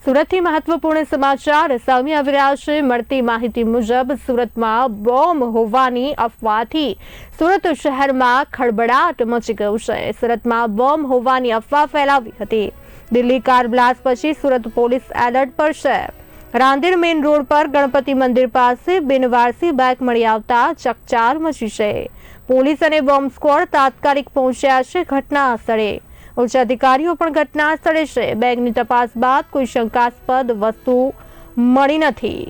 સુરતથી મહત્વપૂર્ણ સમાચાર સામે આવી રહ્યા છે। મળતી માહિતી મુજબ સુરતમાં બોમ્બ હોવાની અફવાથી સુરત શહેરમાં ખળબળાટ મચી ગયો છે। સુરતમાં બોમ્બ હોવાની અફવા ફેલાવી હતી। દિલ્હી કાર બ્લાસ્ટ પછી સુરત પોલીસ એલર્ટ પર છે। રાંદેર મેઇન રોડ પર ગણપતિ મંદિર પાસે બિનવારસી બાઇક મળી આવતા ચકચાર મચી છે। પોલીસ અને બોમ્બ સ્ક્વોડ તાત્કાલિક પહોંચ્યા છે ઘટના સ્થળે। ઉચ્ચ અધિકારીઓ પણ ઘટના સ્થળે છે। બેગની તપાસ બાદ કોઈ શંકાસ્પદ વસ્તુ મળી નથી।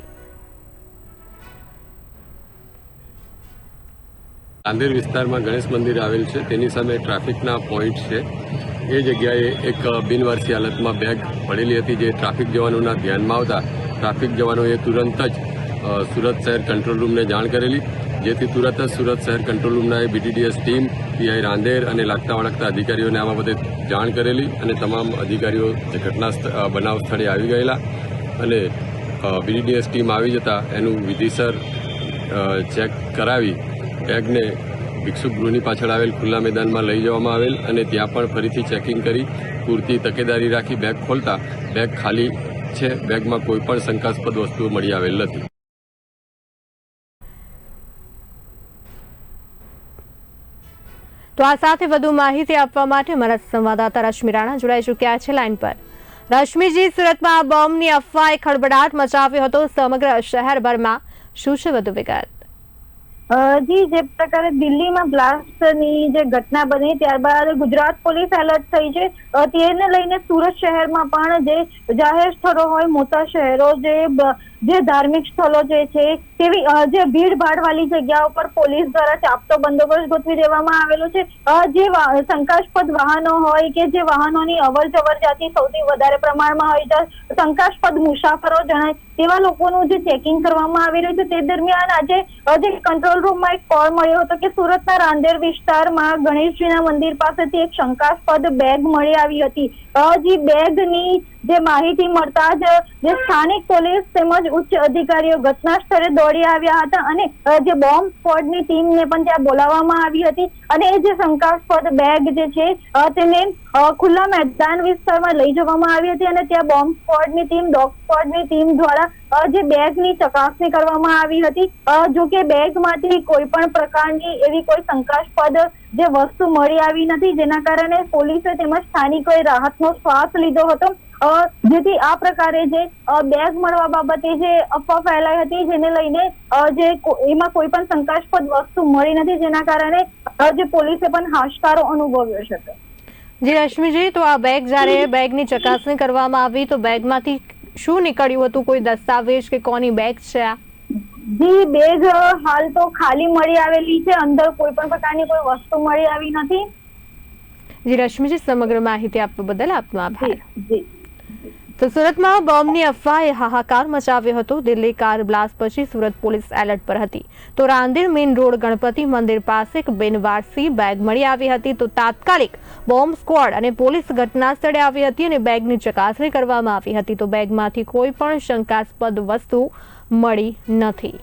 રાંદેર વિસ્તારમાં ગણેશ મંદિર આવેલ છે, તેની સામે ટ્રાફિકના પોઈન્ટ છે। એ જગ્યાએ એક બિનવારસી હાલતમાં બેગ પડેલી હતી, જે ટ્રાફિક જવાનોના ધ્યાનમાં આવતા ટ્રાફિક જવાનોએ તુરંત જ સુરત શહેર કંટ્રોલ રૂમને જાણ કરેલી, જેથી તુરંત જ સુરત શહેર કંટ્રોલ રૂમના BTDS ટીમ, પીઆઈ રાંદેર અને લાગતા વળગતા અધિકારીઓને આમાં બધે જાણ કરેલી અને તમામ અધિકારીઓ ઘટના બનાવ સ્થળે આવી ગયેલા અને BTDS ટીમ આવી જતા એનું વિધિસર ચેક કરાવી બેગને ભિક્ષુક ગૃહની પાછળ આવેલ ખુલ્લા મેદાનમાં લઈ જવામાં આવેલ અને ત્યાં પણ ફરીથી ચેકિંગ કરી પૂરતી તકેદારી રાખી બેગ ખોલતા બેગ ખાલી છે। બેગમાં કોઈ પણ શંકાસ્પદ વસ્તુઓ મળી આવેલ નથી। તો આ સાથે વધુ માહિતી આપવા માટે અમારા સંવાદદાતા રશ્મિ રાણા જોડાઈ ચૂક્યા છે લાઈન પર। રશ્મિજી, સુરતમાં બોમ્બની અફવાએ ખળબળાટ મચાવ્યો હતો સમગ્ર શહેરભરમાં, શું છે વધુ વિગત? જી, જે પ્રકારે દિલ્હીમાં બ્લાસ્ટની જે ઘટના બની ત્યારબાદ ગુજરાત પોલીસ એલર્ટ થઈ છે। તેને લઈને સુરત શહેરમાં પણ જે જાહેર સ્થળો હોય, મોટા શહેરો, જે ધાર્મિક સ્થળો જે છે તેવી જે ભીડભાડ વાળી જગ્યાઓ પર પોલીસ દ્વારા ચાપતો બંદોબસ્ત ગોઠવી દેવામાં આવેલો છે। જે શંકાસ્પદ વાહનો હોય કે જે વાહનોની અવર જવર જાતી સૌથી વધારે પ્રમાણમાં હોય, શંકાસ્પદ મુસાફરો જણાય તેવા લોકોનું જે ચેકિંગ કરવામાં આવી રહ્યું છે। તે દરમિયાન આજે જે કંટ્રોલ રૂમમાં એક કોલ મળ્યો હતો કે સુરતના રાંદેર વિસ્તારમાં ગણેશજીના મંદિર પાસેથી એક શંકાસ્પદ બેગ મળી આવી હતી। જે બેગની જે માહિતી મળતા જ જે સ્થાનિક પોલીસ તેમજ ઉચ્ચ અધિકારીઓ ઘટના સ્થળે દોડી આવ્યા હતા અને જે બોમ્બ સ્ક્વોડની ટીમને પણ ત્યાં બોલાવવામાં આવી હતી અને એ જે શંકાસ્પદ બેગ જે છે તેને ખુલ્લા મેદાન વિસ્તારમાં લઈ જવામાં આવી હતી અને ત્યાં બોમ્બ સ્ક્વોડની ટીમ, ડોગ સ્ક્વોડની ટીમ દ્વારા જે બેગની ચકાસણી કરવામાં આવી હતી। જો કે બેગમાંથી કોઈ પણ પ્રકારની એવી કોઈ શંકાસ્પદ જે વસ્તુ મળી આવી નથી, જેના કારણે પોલીસે તેમજ સ્થાનિકોએ રાહતનો શ્વાસ લીધો હતો। જેથી આ પ્રકારે જે બેગ મળવા બાબતે જે અફવા ફેલાઈ હતી, જેને લઈને એમાં કોઈ પણ શંકાસ્પદ વસ્તુ મળી નથી, જેના કારણે જે પોલીસે પણ હાશકારો અનુભવ્યો છે। જી રશ્મિજી, તો આ બેગ જ્યારે બેગની ચકાસણી કરવામાં આવી તો બેગમાંથી શું નીકળ્યું હતું? કોઈ દસ્તાવેજ કે કોની બેગ છે આ? જી, બેગ હાલ તો ખાલી મળી આવેલી છે, અંદર કોઈ પણ પ્રકારની કોઈ વસ્તુ મળી આવી નથી। જી રશ્મિજી, સમગ્ર માહિતી આપવા બદલ આપનો આભાર। જી। તો સુરતમાં બોમ્બની અફવાએ હાહાકાર મચાવ્યો હતો। દિલ્હી કાર બ્લાસ્ટ પછી સુરત પોલીસ એલર્ટ પર હતી। તો રાંદેર મેઇન રોડ ગણપતિ મંદિર પાસે એક બિનવારસી બેગ મળી આવી હતી, તો તાત્કાલિક બોમ્બ સ્ક્વોડ અને પોલીસ ઘટના સ્થળે આવી હતી અને બેગની ચકાસણી કરવામાં આવી હતી। તો બેગમાંથી કોઈ પણ શંકાસ્પદ વસ્તુ મળી નથી।